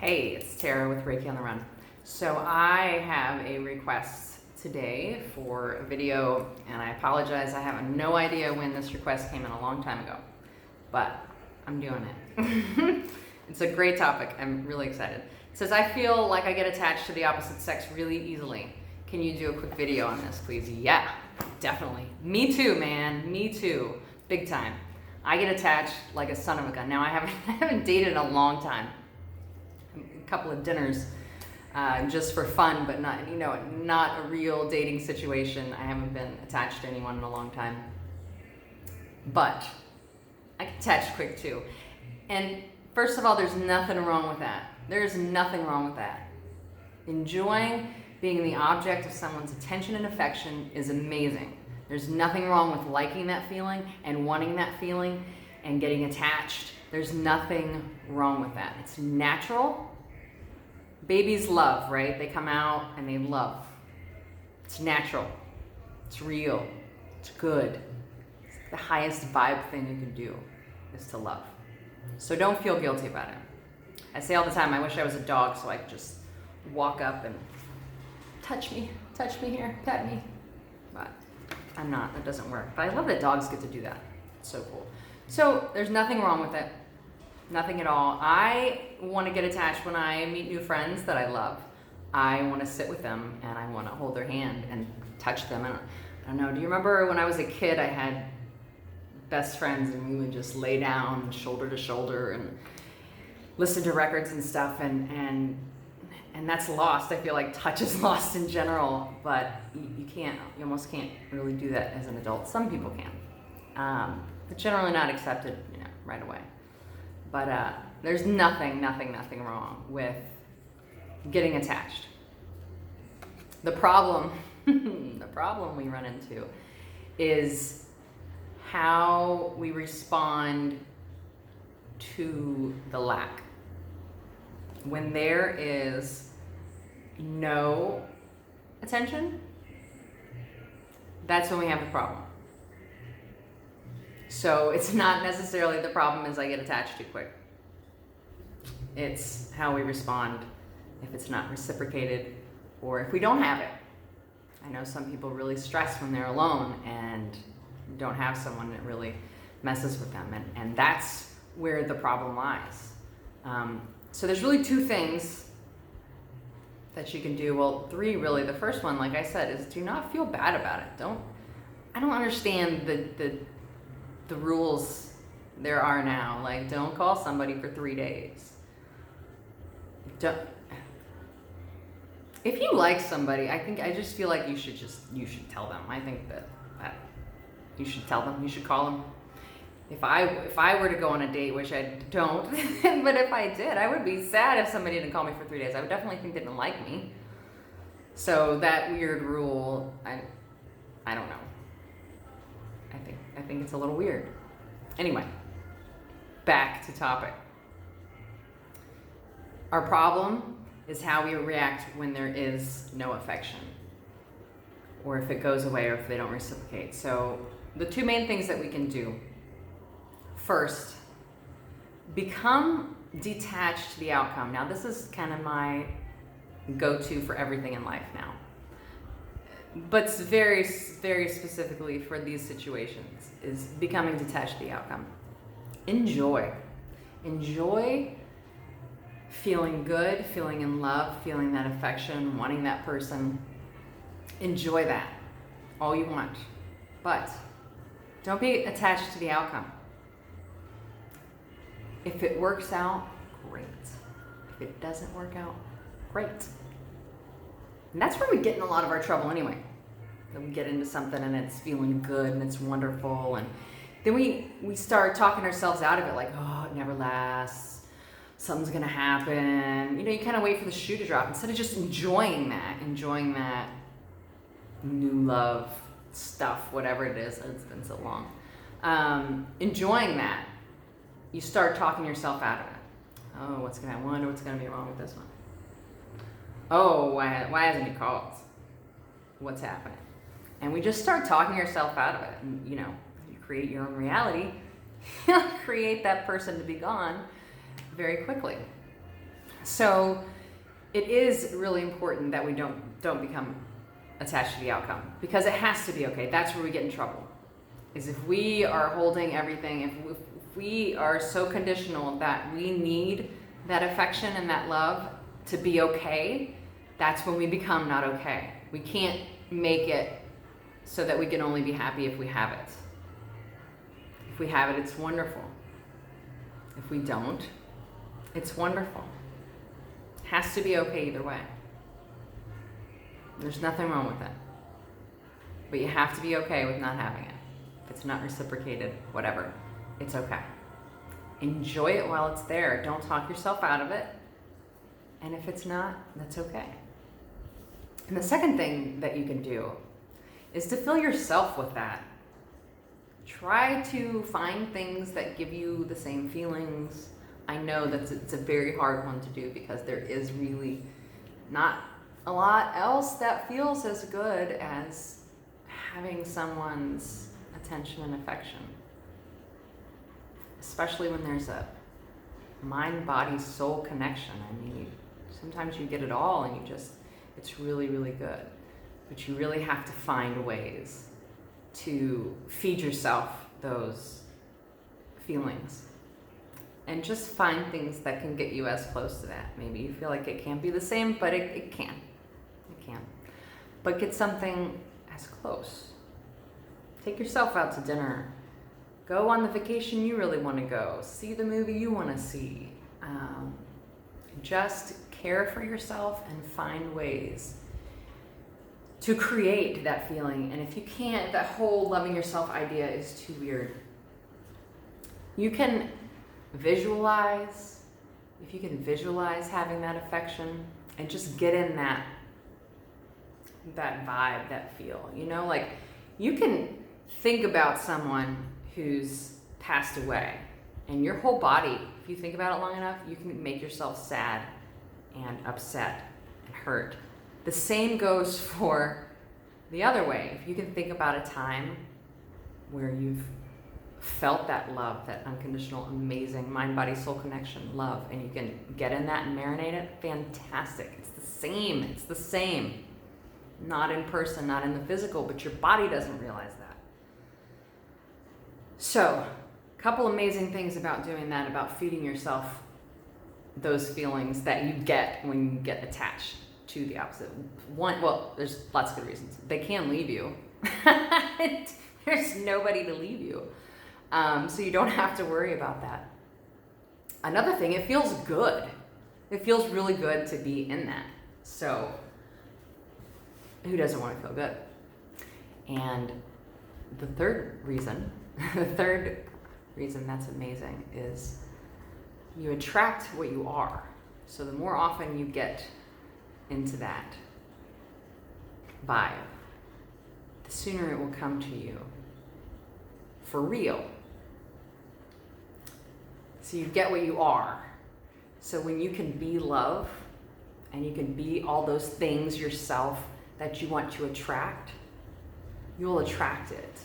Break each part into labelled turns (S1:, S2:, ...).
S1: Hey, it's Tara with Reiki on the Run. So I have a request today for a video, and I apologize. I have no idea when this request came in a long time ago, but I'm doing it. It's a great topic. I'm really excited. It says, I feel like I get attached to the opposite sex really easily. Can you do a quick video on this, please? Yeah, definitely. Me too, man. Me too. Big time. I get attached like a son of a gun. Now, I haven't dated in a long time. A couple of dinners just for fun, but not a real dating situation. I haven't been attached to anyone in a long time. But I get attached quick too. And first of all, there's nothing wrong with that. There's nothing wrong with that. Enjoying being the object of someone's attention and affection is amazing. There's nothing wrong with liking that feeling and wanting that feeling and getting attached. There's nothing wrong with that. It's natural. Babies love, right? They come out and they love. It's natural. It's real. It's good. It's the highest vibe thing you can do is to love. So don't feel guilty about it. I say all the time, I wish I was a dog so I could just walk up and touch me here, pet me. But I'm not, that doesn't work. But I love that dogs get to do that. It's so cool. So there's nothing wrong with it. Nothing at all. I want to get attached when I meet new friends that I love. I want to sit with them and I want to hold their hand and touch them. And I don't know, do you remember when I was a kid, I had best friends and we would just lay down shoulder to shoulder and listen to records and stuff, and that's lost. I feel like touch is lost in general, but you almost can't really do that as an adult. Some people can, but generally not accepted, right away. But there's nothing wrong with getting attached. The problem we run into is how we respond to the lack. When there is no attention, that's when we have a problem. So it's not necessarily the problem is I get attached too quick. It's how we respond if it's not reciprocated or if we don't have it. I know some people really stress when they're alone and don't have someone that really messes with them, and that's where the problem lies. So there's really two things that you can do. Well, three really. The first one, like I said, is do not feel bad about it. I don't understand the rules there are now. Like, don't call somebody for 3 days. If you like somebody, I just feel like you should tell them. I think that you should tell them. You should call them. If I were to go on a date, which I don't, but if I did, I would be sad if somebody didn't call me for 3 days. I would definitely think they didn't like me. So that weird rule, I don't know. I think it's a little weird. Anyway, back to topic. Our problem is how we react when there is no affection, or if it goes away, or if they don't reciprocate. So the two main things that we can do. First, become detached to the outcome. Now, this is kind of my go-to for everything in life now, but it's very, very specifically for these situations, is becoming detached to the outcome. Enjoy feeling good, feeling in love, feeling that affection, wanting that person. Enjoy that all you want, but don't be attached to the outcome. If it works out, great. If it doesn't work out, great. And that's where we get in a lot of our trouble anyway. Then we get into something and it's feeling good and it's wonderful, and then we start talking ourselves out of it, like, oh, it never lasts, something's gonna happen. You kind of wait for the shoe to drop instead of just enjoying that new love stuff, whatever it is. It's been so long. Enjoying that. You start talking yourself out of it. Oh, I wonder what's going to be wrong with this one. Oh, why hasn't he called? What's happening? And we just start talking yourself out of it. And, you create your own reality. Create that person to be gone very quickly. So it is really important that we don't become attached to the outcome, because it has to be okay. That's where we get in trouble. Is if we are holding everything, if we are so conditional that we need that affection and that love to be okay, that's when we become not okay. We can't make it so that we can only be happy if we have it. If we have it, it's wonderful. If we don't, it's wonderful. It has to be okay either way. There's nothing wrong with it. But you have to be okay with not having it. If it's not reciprocated, whatever, it's okay. Enjoy it while it's there. Don't talk yourself out of it. And if it's not, that's okay. And the second thing that you can do is to fill yourself with that. Try to find things that give you the same feelings. I know that it's a very hard one to do, because there is really not a lot else that feels as good as having someone's attention and affection. Especially when there's a mind, body, soul connection. I mean, sometimes you get it all and it's really, really good. But you really have to find ways to feed yourself those feelings. And just find things that can get you as close to that. Maybe you feel like it can't be the same, but it can. It can. But get something as close. Take yourself out to dinner. Go on the vacation you really want to go. See the movie you want to see. Just care for yourself and find ways to create that feeling. And if you can't, that whole loving yourself idea is too weird. You can visualize, if you can visualize having that affection and just get in that vibe, that feel, you know, like you can think about someone who's passed away, and your whole body, if you think about it long enough, you can make yourself sad and upset and hurt. The same goes for the other way. If you can think about a time where you've felt that love, that unconditional, amazing mind, body, soul connection, love, and you can get in that and marinate it, fantastic. It's the same. Not in person, not in the physical, but your body doesn't realize that. So, a couple amazing things about doing that, about feeding yourself those feelings that you get when you get attached to the opposite. One, well, there's lots of good reasons. They can leave you. There's nobody to leave you. So you don't have to worry about that. Another thing, it feels good. It feels really good to be in that. So who doesn't want to feel good? And the third reason that's amazing is you attract what you are. So the more often you get into that vibe, the sooner it will come to you for real. So you get what you are. So when you can be love and you can be all those things yourself that you want to attract, you'll attract it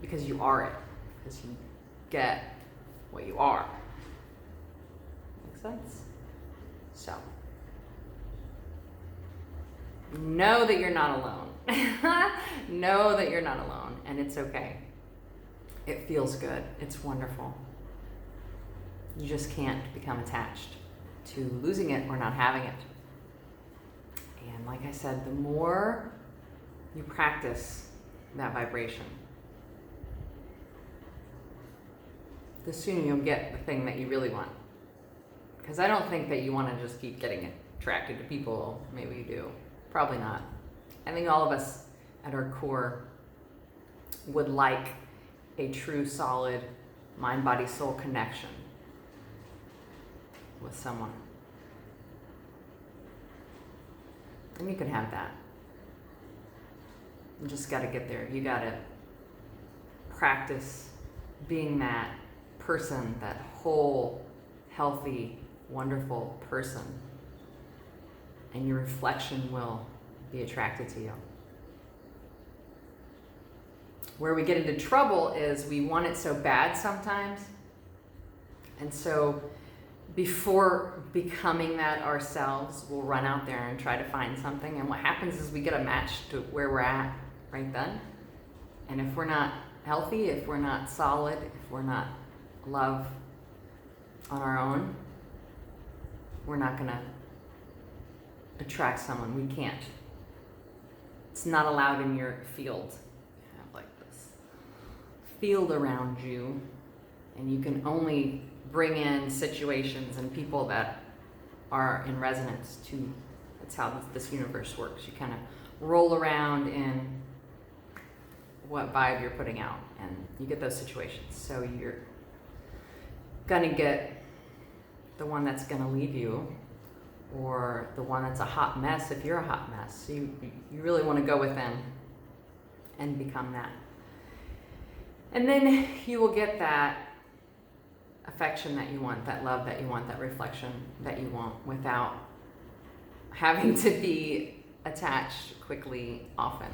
S1: because you are it, because you get what you are. Make sense? So know that you're not alone. Know that you're not alone, and it's okay. It feels good. It's wonderful. You just can't become attached to losing it or not having it. And like I said, the more you practice that vibration, the sooner you'll get the thing that you really want. Because I don't think that you want to just keep getting attracted to people. Maybe you do. Probably not. I think all of us at our core would like a true, solid mind, body, soul connection with someone. And you can have that. You just got to get there. You got to practice being that person, that whole, healthy, wonderful person. And your reflection will be attracted to you. Where we get into trouble is we want it so bad sometimes. And so before becoming that ourselves, we'll run out there and try to find something. And what happens is we get a match to where we're at right then. And if we're not healthy, if we're not solid, if we're not love on our own, we're not going to attract someone. We can't. It's not allowed in your field. You have like this field around you, and you can only bring in situations and people that are in resonance to, that's how this universe works. You kind of roll around in what vibe you're putting out, and you get those situations. So you're gonna get the one that's gonna leave you, or the one that's a hot mess if you're a hot mess. So you really want to go within and become that. And then you will get that affection that you want, that love that you want, that reflection that you want, without having to be attached quickly, often,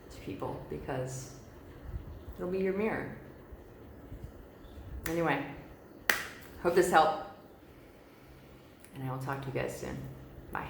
S1: to people, because it'll be your mirror. Anyway, hope this helped, and I will talk to you guys soon. Bye.